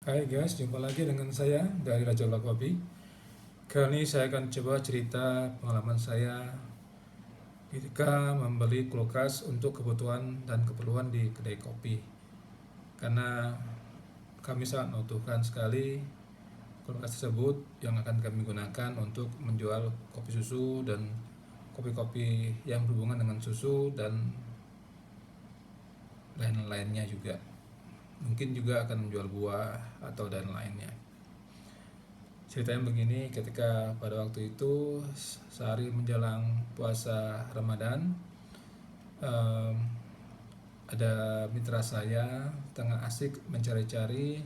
Hai guys, jumpa lagi dengan saya dari Raja Black Kopi. Kali ini saya akan coba cerita pengalaman saya ketika membeli kulkas untuk kebutuhan dan keperluan di kedai kopi. Karena kami sangat membutuhkan sekali kulkas tersebut yang akan kami gunakan untuk menjual kopi susu dan kopi-kopi yang berhubungan dengan susu dan lain-lainnya juga. Mungkin juga akan menjual buah atau dan lainnya. Ceritanya begini, ketika pada waktu itu sehari menjelang puasa Ramadan, em, ada mitra saya tengah asik mencari-cari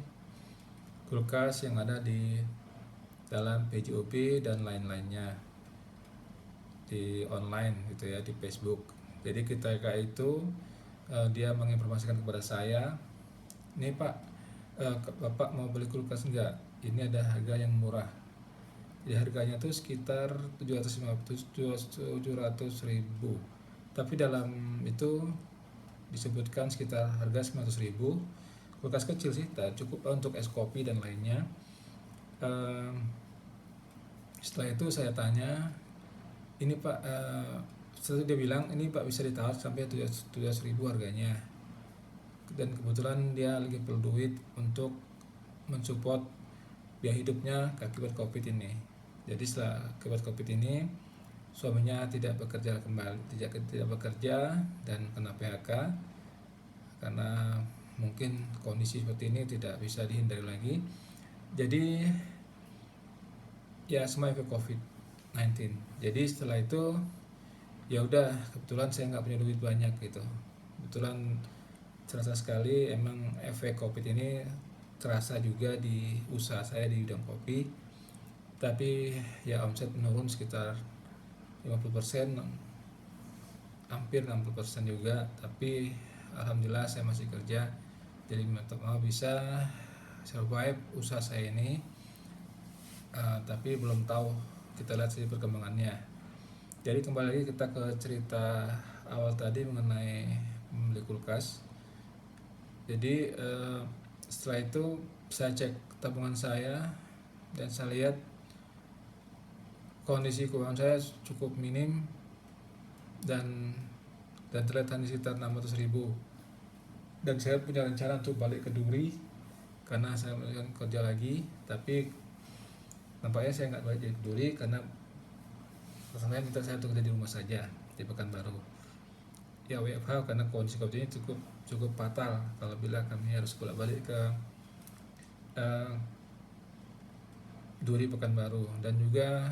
kulkas yang ada di dalam PJOP dan lain-lainnya di online gitu ya, di Facebook. Jadi ketika itu dia menginformasikan kepada saya, "Nih Pak, Bapak mau beli kulkas enggak? Ini ada harga yang murah." Jadi harganya tuh sekitar 700 ribu, tapi dalam itu disebutkan sekitar harga 900 ribu. Kulkas kecil sih, cukup untuk es kopi dan lainnya. Ehm, Setelah itu saya tanya, ini Pak, setelah dia bilang ini Pak bisa ditawar sampai 700 ribu harganya, dan kebetulan dia lagi perlu duit untuk mensupport biaya hidupnya akibat COVID ini. Jadi setelah akibat COVID ini, suaminya tidak bekerja kembali, tidak bekerja dan kena PHK karena mungkin kondisi seperti ini tidak bisa dihindari lagi. Jadi ya semua efek COVID-19. Jadi setelah itu ya udah, kebetulan saya nggak punya duit banyak gitu. Kebetulan terasa sekali emang efek COVID ini terasa juga di usaha saya di bidang kopi. Tapi ya omset menurun sekitar 50%, hampir 60% juga. Tapi alhamdulillah saya masih kerja, jadi mau bisa survive usaha saya ini. Tapi belum tahu, kita lihat sih perkembangannya. Jadi kembali lagi kita ke cerita awal tadi mengenai membeli kulkas. Jadi setelah itu saya cek tabungan saya dan saya lihat kondisi keuangan saya cukup minim dan terlihat hanya sekitar 600 ribu. Dan saya punya rencana untuk balik ke Duri karena saya akan kerja lagi, tapi nampaknya saya nggak balik ke Duri karena rasanya minta saya untuk kerja di rumah saja di Pekanbaru ya, WFH, karena kondisi COVID ini cukup fatal kalau bila kami harus bolak balik ke Duri Pekanbaru. Dan juga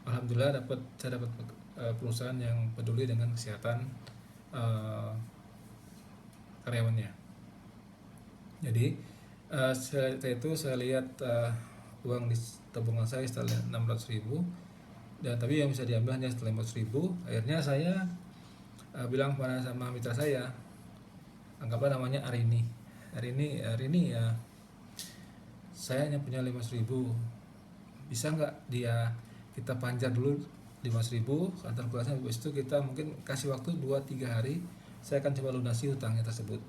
alhamdulillah saya dapat perusahaan yang peduli dengan kesehatan karyawannya. Jadi setelah itu saya lihat uang di tabungan saya setelah 600 ribu, dan tapi yang bisa diambil hanya setelah 500 ribu. Akhirnya saya bilang pada sama mitra saya, anggaplah namanya Arini ya, saya hanya punya 500 ribu, bisa nggak kita panjar dulu 500 ribu kantor kelasnya, habis itu kita mungkin kasih waktu 2-3 hari, saya akan coba lunasi hutangnya tersebut.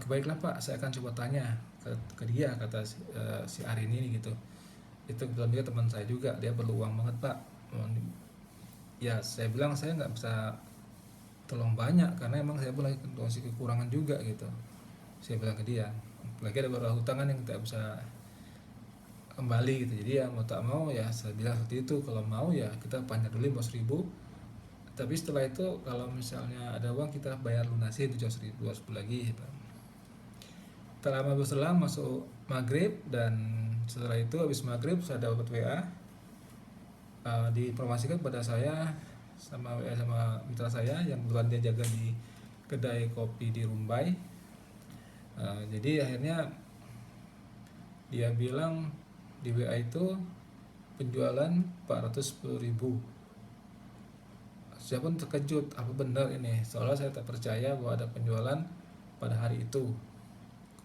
Baiklah Pak, saya akan coba tanya ke dia, kata si Arini ini gitu. Itu kebetulan dia teman saya juga, dia perlu uang banget Pak. Ya saya bilang saya nggak bisa tolong banyak karena emang saya pun lagi kondisi kekurangan juga gitu, saya bilang ke dia. Lagi ada beberapa hutangan yang tidak bisa kembali gitu, jadi ya mau tak mau ya saya bilang seperti itu, kalau mau ya kita panjang dulu 500 ribu, tapi setelah itu kalau misalnya ada uang kita bayar lunasi 700 ribu lagi gitu. Tak lama berselang masuk maghrib, dan setelah itu habis maghrib saya dapat WA, diinformasikan pada saya sama mitra saya yang kebetulan dia jaga di kedai kopi di Rumbai. Jadi akhirnya dia bilang di WA itu penjualan 410 ribu. Saya pun terkejut, apa benar ini, soalnya saya tak percaya bahwa ada penjualan pada hari itu.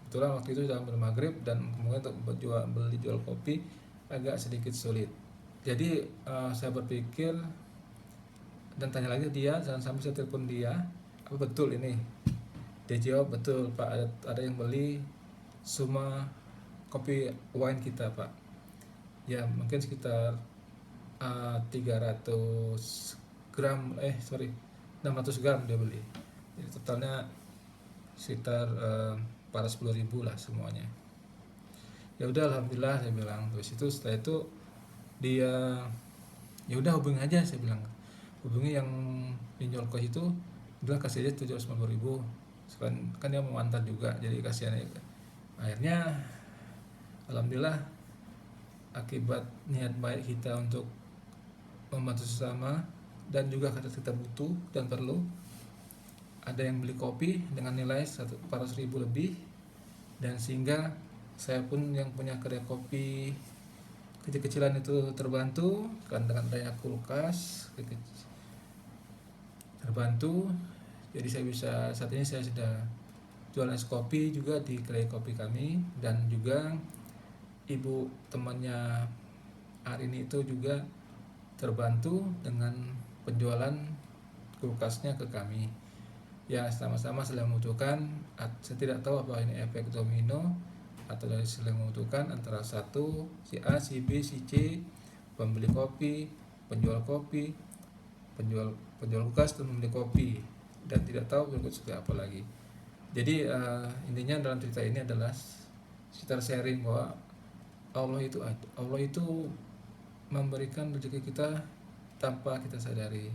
Kebetulan waktu itu sudah maghrib dan kemudian untuk beli jual kopi agak sedikit sulit. Jadi saya berpikir dan tanya lagi dia, jangan sampai saya telepon dia, apa betul ini? Dia jawab, betul Pak, ada yang beli semua kopi wine kita Pak. Ya mungkin sekitar 300 gram 600 gram dia beli. Jadi totalnya sekitar 410.000 lah semuanya. Ya udah alhamdulillah saya bilang. Terus itu setelah itu dia ya udah hubungi aja saya bilang. Hubungi yang pinjol kos itu, bilang kasih aja 750.000. Kan dia mau antar juga, jadi kasihan. Akhirnya alhamdulillah akibat niat baik kita untuk membantu sesama dan juga karena kita butuh dan perlu, ada yang beli kopi dengan nilai 400.000 lebih, dan sehingga saya pun yang punya kedai kopi kecil-kecilan itu terbantu kan dengan adanya kulkas terbantu. Jadi saya bisa, saat ini saya sudah jualan es kopi juga di kedai kopi kami, dan juga ibu temannya Arini itu juga terbantu dengan penjualan kulkasnya ke kami. Ya sama-sama saling membutuhkan. Saya tidak tahu apa ini efek domino atau dari saling membutuhkan antara satu si A, si B, si C, pembeli kopi, penjual kulkas dan membeli kopi, dan tidak tahu berikut seperti apa lagi. Jadi intinya dalam cerita ini adalah sekitar sharing bahwa Allah itu memberikan rezeki kita tanpa kita sadari.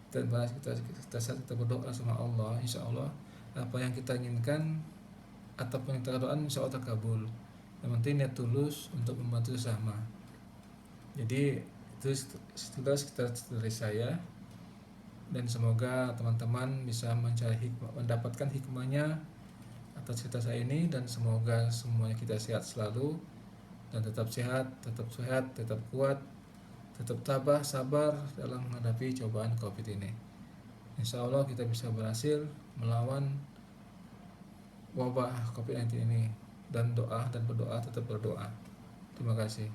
Dan bahas kita berdoa sama Allah, insya Allah apa yang kita inginkan ataupun yang kita doakan insya Allah terkabul. Yang penting niat tulus untuk membantu sesama. Jadi itu sekitar dari saya, dan semoga teman-teman bisa mendapatkan hikmahnya atas cerita saya ini, dan semoga semuanya kita sehat selalu dan tetap sehat, tetap kuat, tetap tabah, sabar dalam menghadapi cobaan COVID ini. Insya Allah kita bisa berhasil melawan wabah COVID-19 ini, dan tetap berdoa. Terima kasih.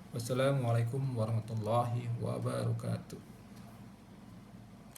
Wassalamualaikum warahmatullahi wabarakatuh.